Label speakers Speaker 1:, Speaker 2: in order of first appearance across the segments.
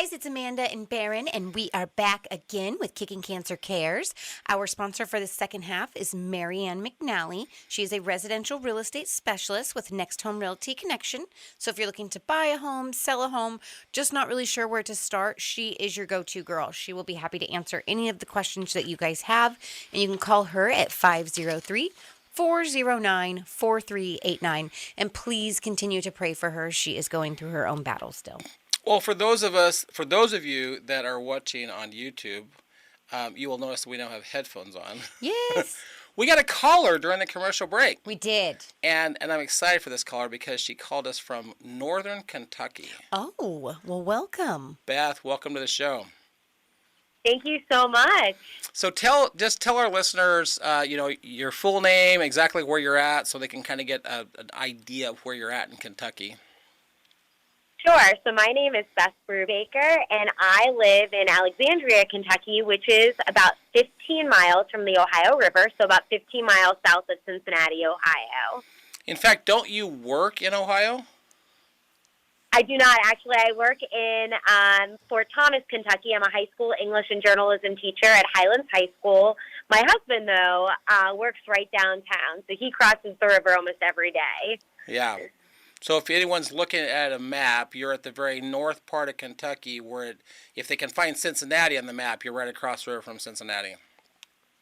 Speaker 1: guys, it's Amanda and Barron, and we are back again with Kicking Cancer Cares. Our sponsor for the second half is Marianne McNally. She is a residential real estate specialist with Next Home Realty Connection. So if you're looking to buy a home, sell a home, just not really sure where to start, she is your go-to girl. She will be happy to answer any of the questions that you guys have, and you can call her at 503-409-4389. And please continue to pray for her. She is going through her own battle still.
Speaker 2: Well, for those of you that are watching on YouTube, you will notice we now have headphones on.
Speaker 1: Yes.
Speaker 2: We got a caller during the commercial break.
Speaker 1: We did.
Speaker 2: And I'm excited for this caller because she called us from Northern Kentucky.
Speaker 1: Oh, well, welcome.
Speaker 2: Beth, welcome to the show.
Speaker 3: Thank you so much.
Speaker 2: So tell our listeners, your full name, exactly where you're at, so they can kind of get an idea of where you're at in Kentucky.
Speaker 3: Sure. So my name is Beth Brubaker, and I live in Alexandria, Kentucky, which is about 15 miles from the Ohio River, so about 15 miles south of Cincinnati, Ohio.
Speaker 2: In fact, don't you work in Ohio?
Speaker 3: I do not. Actually, I work in Fort Thomas, Kentucky. I'm a high school English and journalism teacher at Highlands High School. My husband, though, works right downtown, so he crosses the river almost every day.
Speaker 2: Yeah. So if anyone's looking at a map, you're at the very north part of Kentucky where if they can find Cincinnati on the map, you're right across the river from Cincinnati.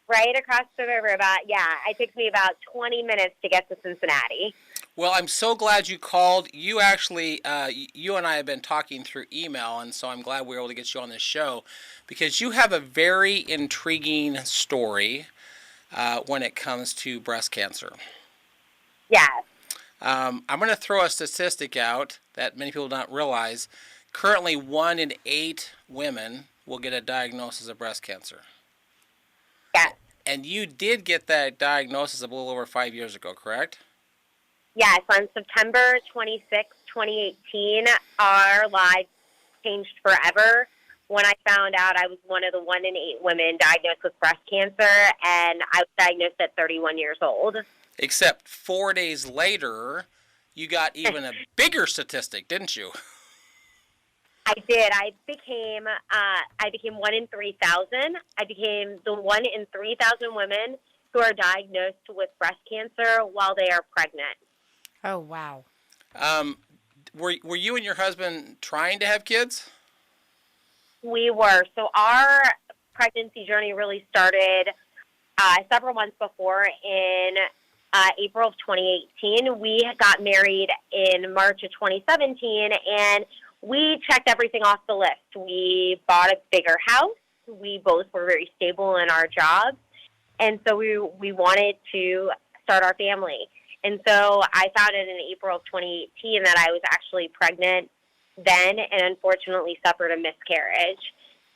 Speaker 3: Right across the river. It takes me about 20 minutes to get to Cincinnati.
Speaker 2: Well, I'm so glad you called. You actually, you and I have been talking through email, and so I'm glad we were able to get you on this show because you have a very intriguing story when it comes to breast cancer.
Speaker 3: Yes.
Speaker 2: I'm going to throw a statistic out that many people don't realize. Currently, 1 in 8 women will get a diagnosis of breast cancer.
Speaker 3: Yes.
Speaker 2: And you did get that diagnosis a little over 5 years ago, correct?
Speaker 3: Yes, on September 26, 2018, our lives changed forever when I found out I was one of the 1 in 8 women diagnosed with breast cancer, and I was diagnosed at 31 years old.
Speaker 2: Except 4 days later, you got even a bigger statistic, didn't you?
Speaker 3: I did. I became 1 in 3,000. I became the 1 in 3,000 women who are diagnosed with breast cancer while they are pregnant.
Speaker 1: Oh, wow.
Speaker 2: Were you and your husband trying to have kids?
Speaker 3: We were. So our pregnancy journey really started several months before in April of 2018. We got married in March of 2017, and we checked everything off the list. We bought a bigger house. We both were very stable in our jobs, and so we wanted to start our family. And so I found out in April of 2018 that I was actually pregnant then and unfortunately suffered a miscarriage.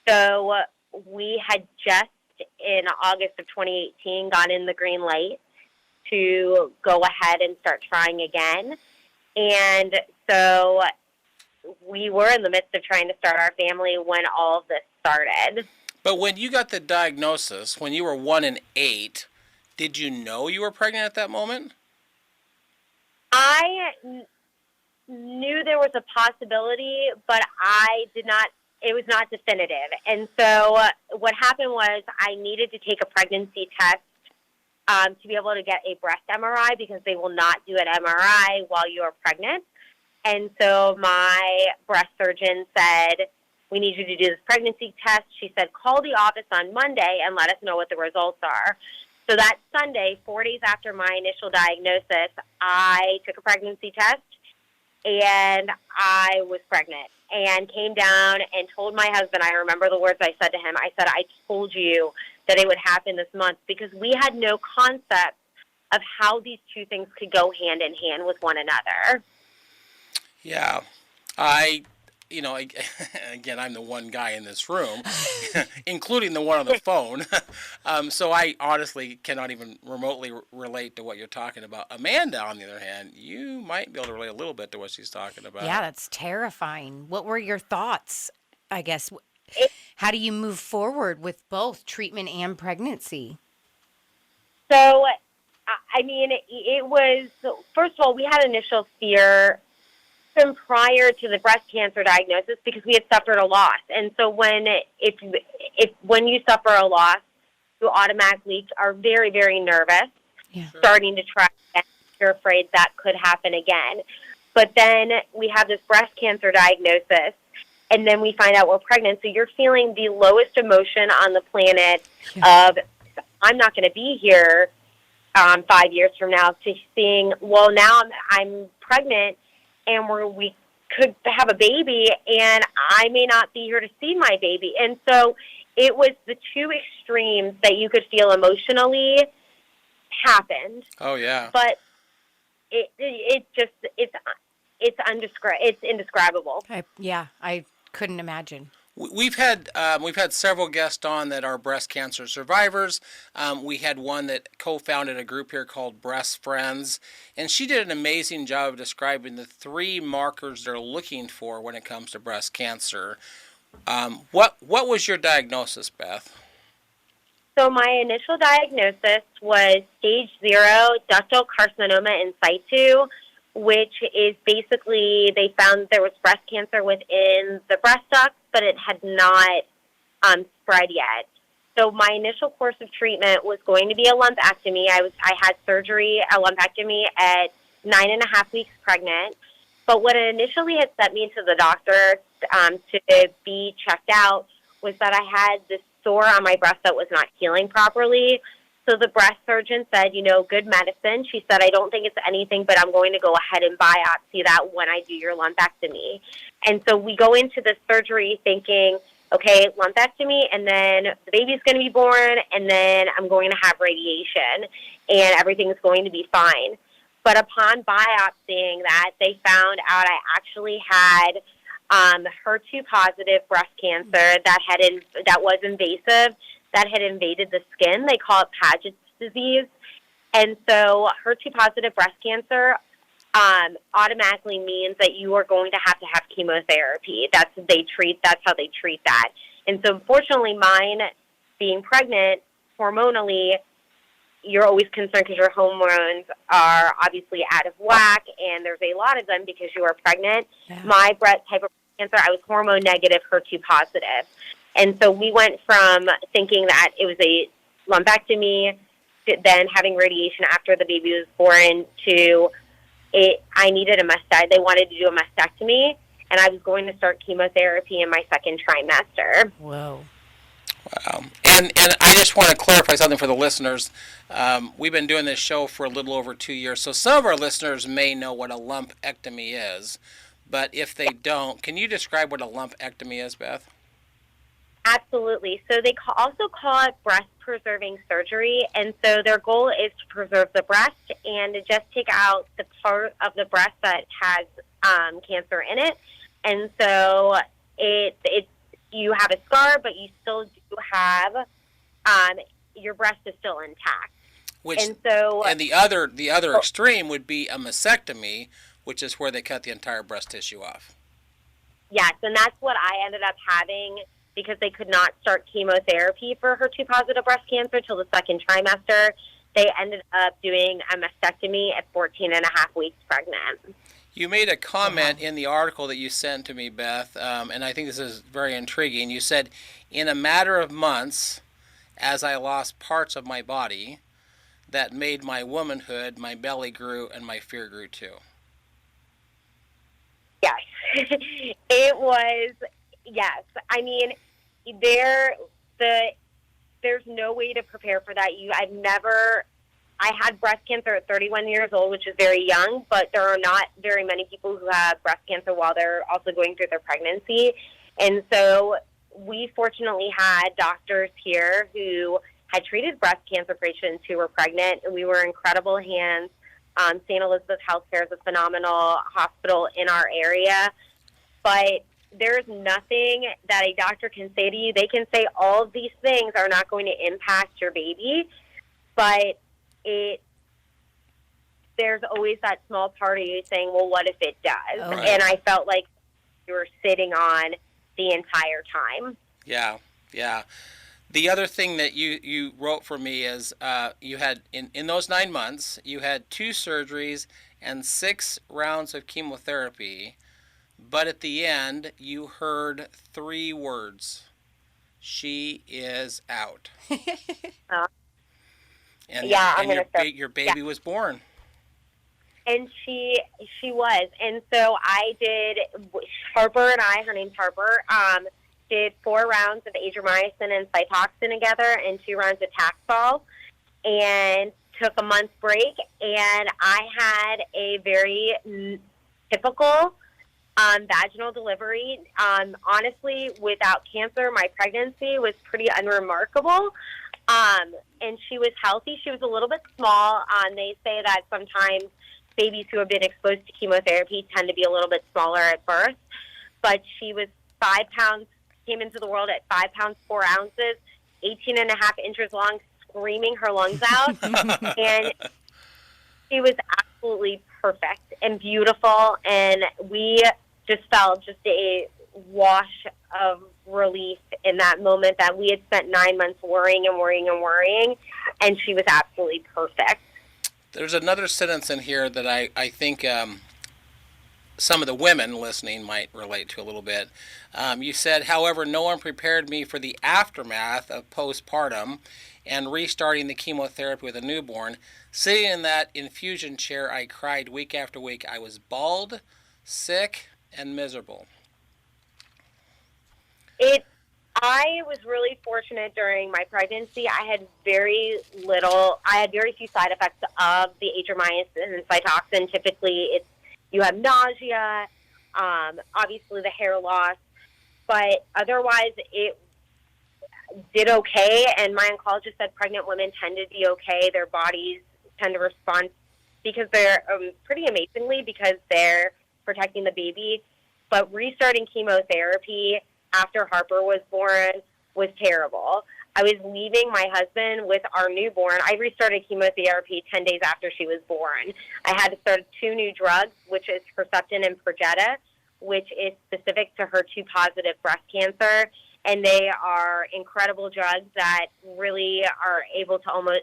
Speaker 3: So we had just in August of 2018 gotten the green light to go ahead and start trying again. And so we were in the midst of trying to start our family when all of this started.
Speaker 2: But when you got the diagnosis, when you were 1 in 8, did you know you were pregnant at that moment?
Speaker 3: I knew there was a possibility, but I did not, it was not definitive. And so what happened was I needed to take a pregnancy test to be able to get a breast MRI because they will not do an MRI while you are pregnant. And so my breast surgeon said, we need you to do this pregnancy test. She said, call the office on Monday and let us know what the results are. So that Sunday, 4 days after my initial diagnosis, I took a pregnancy test, and I was pregnant and came down and told my husband, I remember the words I said to him. I said, I told you that it would happen this month because we had no concept of how these two things could go hand in hand with one another.
Speaker 2: Yeah. Again, I'm the one guy in this room, including the one on the phone. So I honestly cannot even remotely relate to what you're talking about. Amanda, on the other hand, you might be able to relate a little bit to what she's talking about.
Speaker 1: Yeah, that's terrifying. What were your thoughts, I guess? How do you move forward with both treatment and pregnancy?
Speaker 3: So, it was, first of all, we had initial fear even prior to the breast cancer diagnosis because we had suffered a loss. And so when you suffer a loss, you automatically are very, very nervous, starting to try again. You're afraid that could happen again. But then we have this breast cancer diagnosis, and then we find out we're pregnant. So you're feeling the lowest emotion on the planet of, I'm not going to be here 5 years from now, to seeing, well, now I'm pregnant, and we could have a baby, and I may not be here to see my baby. And so it was the two extremes that you could feel emotionally happened.
Speaker 2: Oh, yeah.
Speaker 3: But it's indescribable.
Speaker 1: I couldn't imagine.
Speaker 2: We've had several guests on that are breast cancer survivors. We had one that co-founded a group here called Breast Friends, and she did an amazing job of describing the 3 markers they're looking for when it comes to breast cancer. What was your diagnosis, Beth?
Speaker 3: So my initial diagnosis was stage 0 ductal carcinoma in situ, which is basically they found there was breast cancer within the breast ducts, but it had not spread yet. So my initial course of treatment was going to be a lumpectomy. I had surgery, a lumpectomy at 9.5 weeks pregnant. But what initially had sent me to the doctor to be checked out was that I had this sore on my breast that was not healing properly. So the breast surgeon said, good medicine. She said, I don't think it's anything, but I'm going to go ahead and biopsy that when I do your lumpectomy. And so we go into the surgery thinking, okay, lumpectomy, and then the baby's going to be born, and then I'm going to have radiation, and everything's going to be fine. But upon biopsying that, they found out I actually had HER2-positive breast cancer that was invasive, that had invaded the skin. They call it Paget's disease. And so HER2-positive breast cancer automatically means that you are going to have chemotherapy. That's how they treat that. And so unfortunately mine, being pregnant, hormonally, you're always concerned because your hormones are obviously out of whack, and there's a lot of them because you are pregnant. Yeah. My type of cancer, I was hormone negative, HER2 positive. And so we went from thinking that it was a lumpectomy to then having radiation after the baby was born to I needed a mastectomy. They wanted to do a mastectomy, and I was going to start chemotherapy in my second trimester.
Speaker 1: Whoa.
Speaker 2: Wow. And I just want to clarify something for the listeners. We've been doing this show for a little over 2 years, so some of our listeners may know what a lumpectomy is, but if they don't, can you describe what a lumpectomy is, Beth?
Speaker 3: Absolutely. So they also call it breast-preserving surgery, and so their goal is to preserve the breast and to just take out the part of the breast that has cancer in it. And so you have a scar, but you still do have your breast is still intact.
Speaker 2: And the other extreme would be a mastectomy, which is where they cut the entire breast tissue off.
Speaker 3: Yes, and that's what I ended up having because they could not start chemotherapy for HER2-positive breast cancer till the second trimester. They ended up doing a mastectomy at 14 and a half weeks pregnant.
Speaker 2: You made a comment in the article that you sent to me, Beth, and I think this is very intriguing. You said, in a matter of months, as I lost parts of my body, that made my womanhood, my belly grew, and my fear grew too.
Speaker 3: Yes. It was, yes. I mean, there's no way to prepare for that. I had breast cancer at 31 years old, which is very young, but there are not very many people who have breast cancer while they're also going through their pregnancy. And so we fortunately had doctors here who had treated breast cancer patients who were pregnant, and we were in incredible hands. St. Elizabeth Healthcare is a phenomenal hospital in our area, but there's nothing that a doctor can say to you. They can say all of these things are not going to impact your baby, but there's always that small part of you saying, well, what if it does? Oh, right. And I felt like you were sitting on the entire time.
Speaker 2: Yeah. The other thing that you wrote for me is you had, in those 9 months, you had 2 surgeries and 6 rounds of chemotherapy. but at the end, you heard 3 words. She is out.
Speaker 3: Uh,
Speaker 2: And
Speaker 3: yeah, I'm gonna start.
Speaker 2: your
Speaker 3: Yeah,
Speaker 2: baby was born.
Speaker 3: and she was, and so I did. Harper and I, her name's Harper, did 4 rounds of adriamycin and Cytoxin together, and 2 rounds of Taxol, and took a month break. And I had a very typical vaginal delivery. Honestly, without cancer, my pregnancy was pretty unremarkable. And she was healthy. She was a little bit small. They say that sometimes babies who have been exposed to chemotherapy tend to be a little bit smaller at birth. But she was 5 pounds, came into the world at 5 pounds, 4 ounces, 18 and a half inches long, screaming her lungs out. And she was absolutely perfect and beautiful. And we just felt just a wash of relief in that moment that we had spent 9 months worrying and worrying and worrying. And she was absolutely perfect.
Speaker 2: There's another sentence in here that I think some of the women listening might relate to a little bit. You said, however, no one prepared me for the aftermath of postpartum and restarting the chemotherapy with a newborn. Sitting in that infusion chair, I cried week after week. I was bald, sick, and miserable.
Speaker 3: I was really fortunate during my pregnancy. I had very few side effects of the adriamycin and Cytoxin. Typically, you have nausea, obviously the hair loss, but otherwise it did okay. And my oncologist said pregnant women tend to be okay. Their bodies tend to respond because they're pretty amazingly because they're protecting the baby. But restarting chemotherapy after Harper was born was terrible. I was leaving my husband with our newborn. I restarted chemotherapy 10 days after she was born. I had to start 2 new drugs, which is Herceptin and Perjeta, which is specific to HER2-positive breast cancer. And they are incredible drugs that really are able to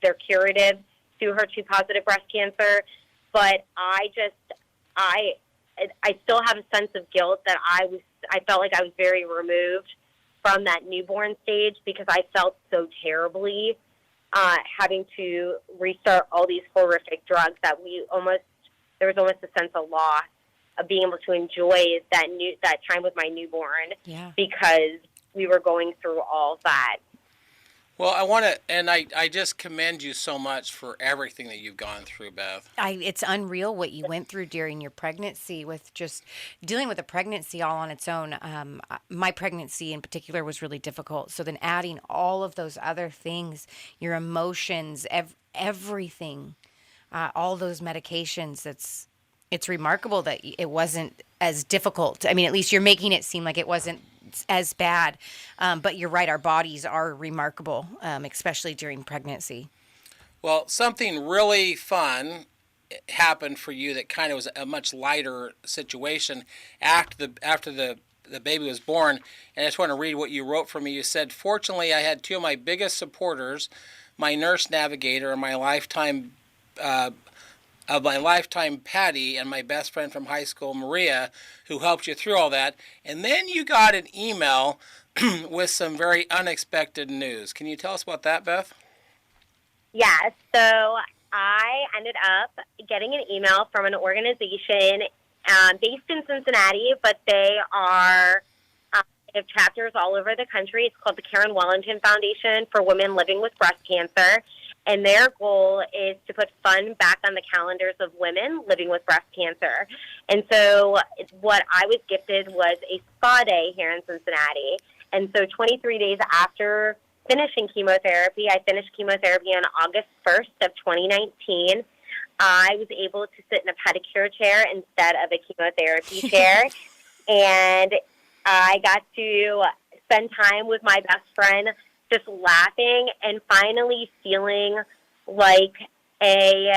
Speaker 3: they're curative to HER2-positive breast cancer. But I still have a sense of guilt that I felt like I was very removed from that newborn stage because I felt so terribly having to restart all these horrific drugs that there was almost a sense of loss of being able to enjoy that time with my newborn because we were going through all that.
Speaker 2: Well, I want to, and I just commend you so much for everything that you've gone through, Beth.
Speaker 1: It's unreal what you went through during your pregnancy with just dealing with a pregnancy all on its own. My pregnancy in particular was really difficult. So then adding all of those other things, your emotions, everything, all those medications, it's remarkable that it wasn't as difficult. I mean, at least you're making it seem like it wasn't as bad. But you're right, our bodies are remarkable, especially during pregnancy.
Speaker 2: Well, something really fun happened for you that kind of was a much lighter situation after the baby was born. And I just want to read what you wrote for me. You said, fortunately, I had 2 of my biggest supporters, my nurse navigator and my lifetime Patty, and my best friend from high school, Maria, who helped you through all that. And then you got an email with some very unexpected news. Can you tell us about that, Beth?
Speaker 3: Yeah, so I ended up getting an email from an organization based in Cincinnati, but they have chapters all over the country. It's called the Karen Wellington Foundation for Women Living with Breast Cancer. And their goal is to put fun back on the calendars of women living with breast cancer. And so what I was gifted was a spa day here in Cincinnati. And so 23 days after finishing chemotherapy, I finished chemotherapy on August 1st of 2019. I was able to sit in a pedicure chair instead of a chemotherapy chair. And I got to spend time with my best friend, just laughing and finally feeling like a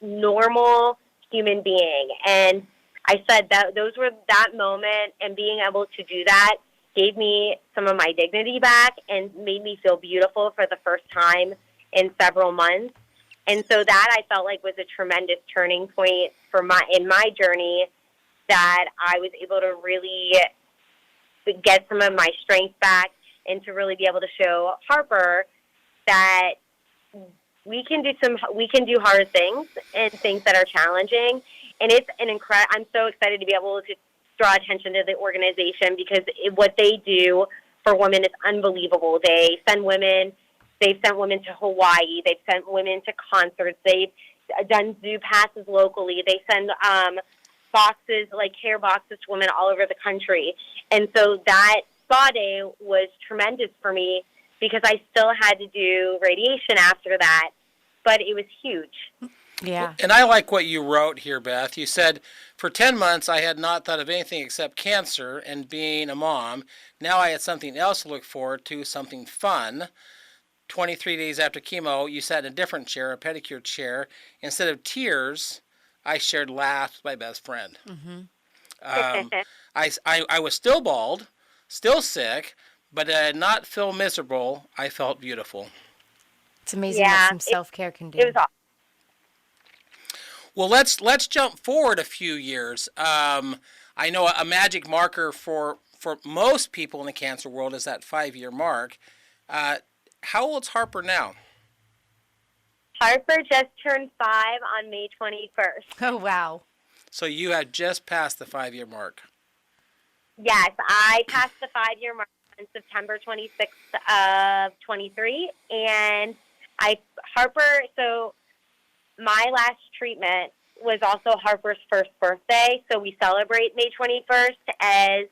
Speaker 3: normal human being. And I said that that moment and being able to do that gave me some of my dignity back and made me feel beautiful for the first time in several months. And so that I felt like was a tremendous turning point in my journey that I was able to really get some of my strength back and to really be able to show Harper that we can do hard things and things that are challenging. And it's I'm so excited to be able to draw attention to the organization because what they do for women is unbelievable. They've sent women to Hawaii. They've sent women to concerts. They've done zoo passes locally. They send boxes, like care boxes, to women all over the country. And so that spa day was tremendous for me because I still had to do radiation after that, but it was huge.
Speaker 1: Yeah.
Speaker 2: And I like what you wrote here, Beth. You said, for 10 months, I had not thought of anything except cancer and being a mom. Now I had something else to look forward to, something fun. 23 days after chemo, you sat in a different chair, a pedicure chair. Instead of tears, I shared laughs with my best friend.
Speaker 1: Mm-hmm.
Speaker 2: I was still bald, still sick, but I did not feel miserable. I felt beautiful.
Speaker 1: It's amazing what some self-care can do.
Speaker 3: It was awesome.
Speaker 2: Well, let's jump forward a few years. I know a magic marker for most people in the cancer world is that 5-year mark. How old's Harper now?
Speaker 3: Harper just turned 5 on May 21st.
Speaker 1: Oh, wow.
Speaker 2: So you had just passed the 5-year mark.
Speaker 3: Yes, I passed the 5-year mark on September 26th of 23, and so my last treatment was also Harper's first birthday, so we celebrate May 21st as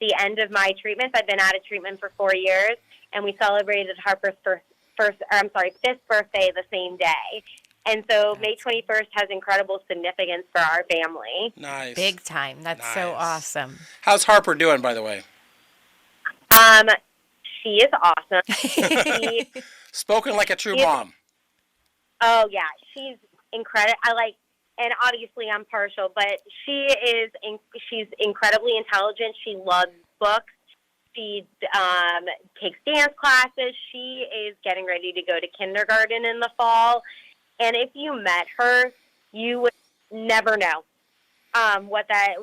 Speaker 3: the end of my treatments. I've been out of treatment for 4 years, and we celebrated Harper's fifth birthday the same day. And so May 21st has incredible significance for our family.
Speaker 2: Nice.
Speaker 1: Big time. That's so awesome.
Speaker 2: How's Harper doing, by the way?
Speaker 3: She is awesome.
Speaker 2: Spoken like a true mom.
Speaker 3: Oh, yeah. She's incredible. And obviously I'm partial, but she's incredibly intelligent. She loves books. She takes dance classes. She is getting ready to go to kindergarten in the fall. And if you met her, you would never know what that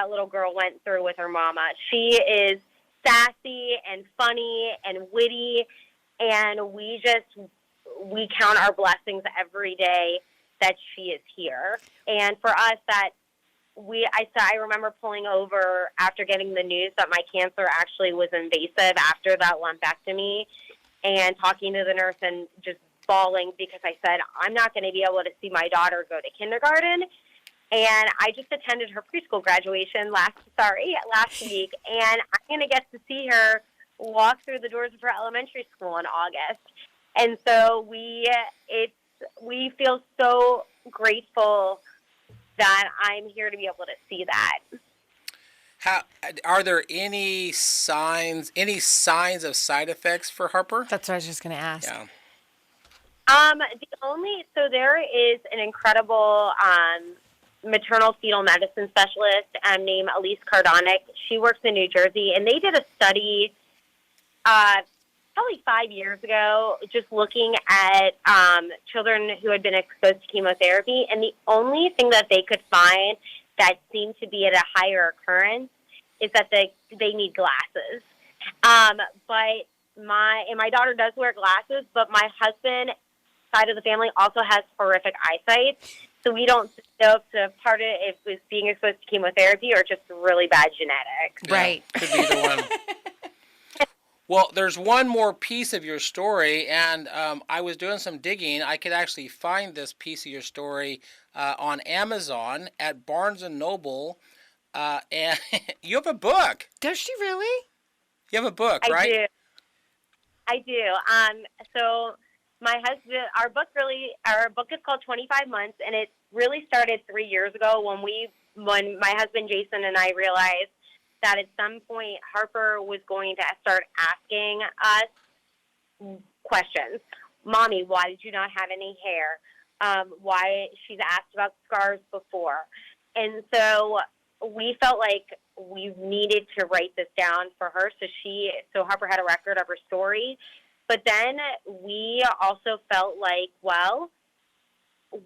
Speaker 3: little girl went through with her mama. She is sassy and funny and witty, and we count our blessings every day that she is here. And for us, I remember pulling over after getting the news that my cancer actually was invasive after that lumpectomy, and talking to the nurse and just bawling because I said, I'm not going to be able to see my daughter go to kindergarten. And I just attended her preschool graduation last week, and I'm going to get to see her walk through the doors of her elementary school in August. And so we feel so grateful that I'm here to be able to see that.
Speaker 2: Are there any signs of side effects for Harper?
Speaker 1: That's what I was just going to ask.
Speaker 2: Yeah.
Speaker 3: There is an incredible maternal fetal medicine specialist named Elise Cardonic. She works in New Jersey, and they did a study probably 5 years ago, just looking at children who had been exposed to chemotherapy, and the only thing that they could find that seemed to be at a higher occurrence is that they need glasses. But my daughter does wear glasses, but my husband side of the family also has horrific eyesight, so we don't know if it was being exposed to chemotherapy or just really bad genetics.
Speaker 2: Yeah,
Speaker 1: right.
Speaker 2: Could be the one. Well, there's one more piece of your story, and I was doing some digging. I could actually find this piece of your story on Amazon at Barnes & Noble, and you have a book.
Speaker 1: Does she really?
Speaker 2: You have a book, right?
Speaker 3: I do. So my husband, our book is called 25 Months, and it really started 3 years ago when my husband Jason and I realized that at some point Harper was going to start asking us questions. Mommy, why did you not have any hair? Why she's asked about scars before. And so we felt like we needed to write this down for her so Harper had a record of her story. But then we also felt like, well,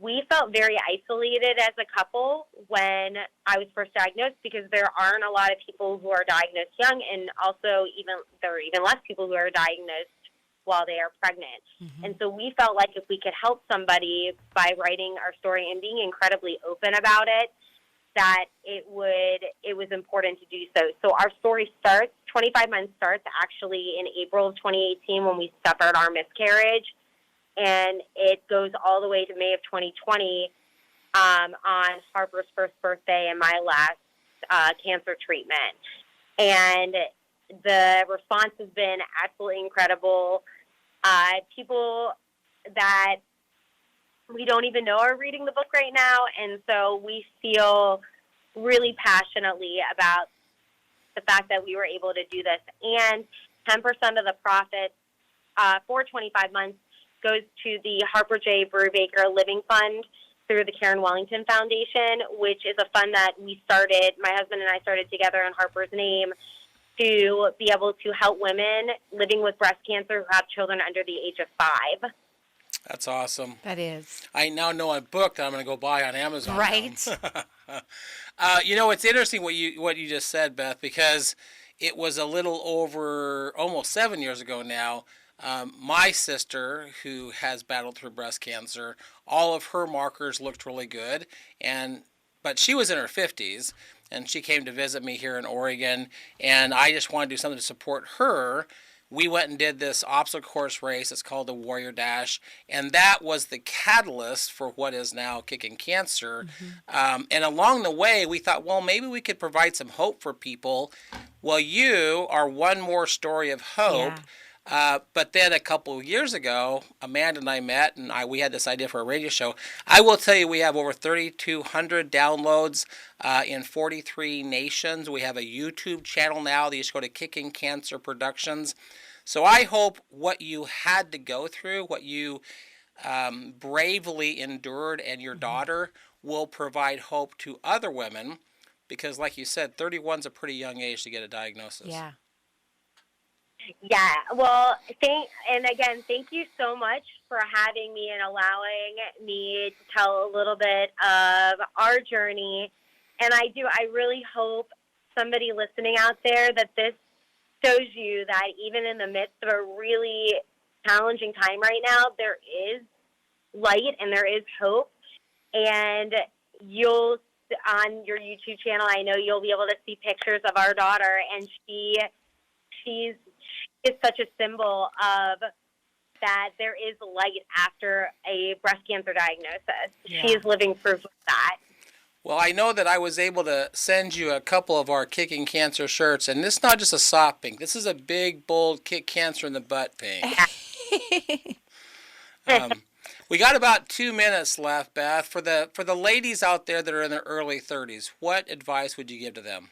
Speaker 3: we felt very isolated as a couple when I was first diagnosed, because there aren't a lot of people who are diagnosed young, and also there are even less people who are diagnosed while they are pregnant.
Speaker 1: Mm-hmm.
Speaker 3: And so we felt like if we could help somebody by writing our story and being incredibly open about it, that it was important to do so. So our story 25 months starts actually in April of 2018 when we suffered our miscarriage, and it goes all the way to May of 2020 on Harper's first birthday and my last cancer treatment. And the response has been absolutely incredible. People that we don't even know are reading the book right now, and so we feel really passionately about the fact that we were able to do this. And 10% of the profits for 25 months goes to the Harper J. Brubaker Living Fund through the Karen Wellington Foundation, which is a fund that my husband and I started together in Harper's name, to be able to help women living with breast cancer who have children under the age of 5.
Speaker 2: That's awesome.
Speaker 1: That is.
Speaker 2: I now know a book that I'm going to go buy on Amazon.
Speaker 1: Right.
Speaker 2: It's interesting what you just said, Beth, because it was a little over almost 7 years ago now. My sister, who has battled through breast cancer, all of her markers looked really good, but she was in her 50s, and she came to visit me here in Oregon, and I just wanted to do something to support her. We went and did this obstacle course race. It's called the Warrior Dash, and that was the catalyst for what is now Kicking Cancer.
Speaker 1: Mm-hmm.
Speaker 2: And along the way, we thought, well, maybe we could provide some hope for people. Well, you are one more story of hope.
Speaker 1: Yeah.
Speaker 2: But then a couple of years ago, Amanda and I met, and we had this idea for a radio show. I will tell you, we have over 3,200 downloads in 43 nations. We have a YouTube channel now. You just go to Kicking Cancer Productions. So I hope what you had to go through, what you bravely endured, and your daughter will provide hope to other women, because like you said, 31's a pretty young age to get a diagnosis.
Speaker 1: Yeah.
Speaker 3: Yeah, well, thank you so much for having me and allowing me to tell a little bit of our journey. And I really hope somebody listening out there that this shows you that even in the midst of a really challenging time right now, there is light and there is hope. And on your YouTube channel, I know you'll be able to see pictures of our daughter, and she's such a symbol of that there is light after a breast cancer diagnosis.
Speaker 1: Yeah.
Speaker 3: She is living proof of that.
Speaker 2: Well, I know that I was able to send you a couple of our Kicking Cancer shirts, and this is not just a soft pink. This is a big, bold Kick Cancer in the Butt pink. We got about 2 minutes left, Beth. For the ladies out there that are in their early 30s, what advice would you give to them?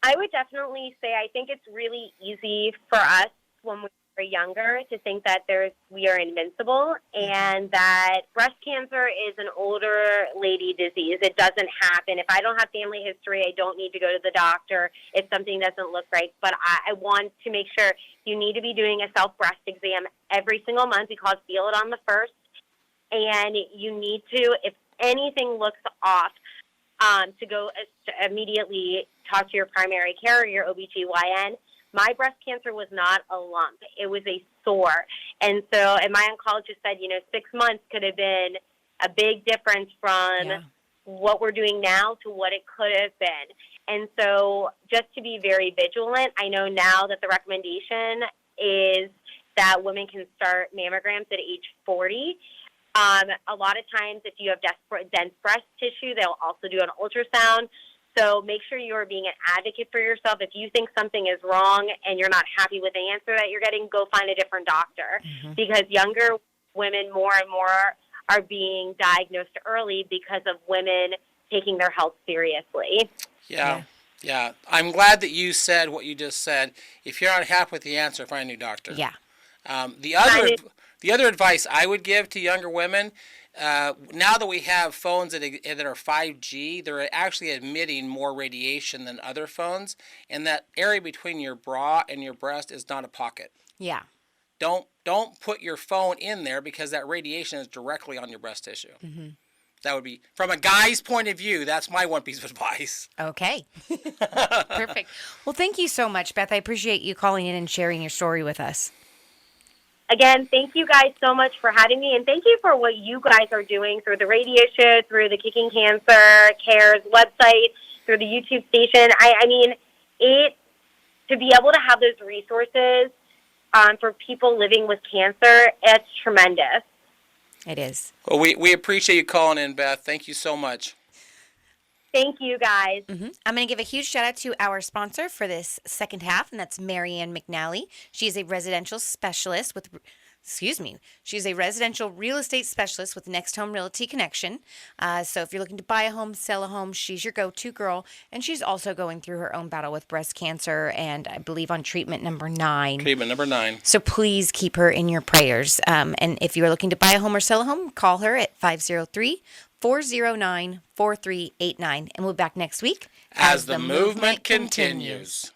Speaker 3: I would definitely say I think it's really easy for us when we were younger to think that we are invincible, and that breast cancer is an older lady disease. It doesn't happen. If I don't have family history, I don't need to go to the doctor if something doesn't look right. But I want to make sure you need to be doing a self-breast exam every single month. We call it Feel It on the First. And you need to, if anything looks off, to go immediately talk to your primary care or your OBGYN. My breast cancer was not a lump. It was a sore. And my oncologist said, 6 months could have been a big difference from what we're doing now to what it could have been. And so just to be very vigilant, I know now that the recommendation is that women can start mammograms at age 40. A lot of times, if you have dense breast tissue, they'll also do an ultrasound. So make sure you are being an advocate for yourself. If you think something is wrong and you're not happy with the answer that you're getting, go find a different doctor. Mm-hmm. Because younger women more and more are being diagnosed early because of women taking their health seriously.
Speaker 2: Yeah. I'm glad that you said what you just said. If you're not happy with the answer, find a new doctor.
Speaker 1: Yeah.
Speaker 2: The other advice I would give to younger women, now that we have phones that are 5G, they're actually emitting more radiation than other phones, and that area between your bra and your breast is not a pocket.
Speaker 1: Yeah.
Speaker 2: don't put your phone in there because that radiation is directly on your breast tissue. Mm-hmm. That would be, from a guy's point of view, that's my one piece of advice.
Speaker 1: Okay. Perfect. Well, thank you so much, Beth. I appreciate you calling in and sharing your story with us.
Speaker 3: Again, thank you guys so much for having me, and thank you for what you guys are doing through the radio show, through the Kicking Cancer Cares website, through the YouTube station. I mean, to be able to have those resources for people living with cancer, it's tremendous.
Speaker 1: It is.
Speaker 2: Well, we appreciate you calling in, Beth. Thank you so much.
Speaker 3: Thank you, guys.
Speaker 1: Mm-hmm. I'm going to give a huge shout out to our sponsor for this second half, and that's Marianne McNally. She is a residential specialist with, she's a residential real estate specialist with Next Home Realty Connection. So if you're looking to buy a home, sell a home, she's your go-to girl. And she's also going through her own battle with breast cancer and I believe on treatment number 9.
Speaker 2: Treatment number 9.
Speaker 1: So please keep her in your prayers. And if you're looking to buy a home or sell a home, call her at 503-409-4389. And we'll be back next week
Speaker 2: as the movement continues.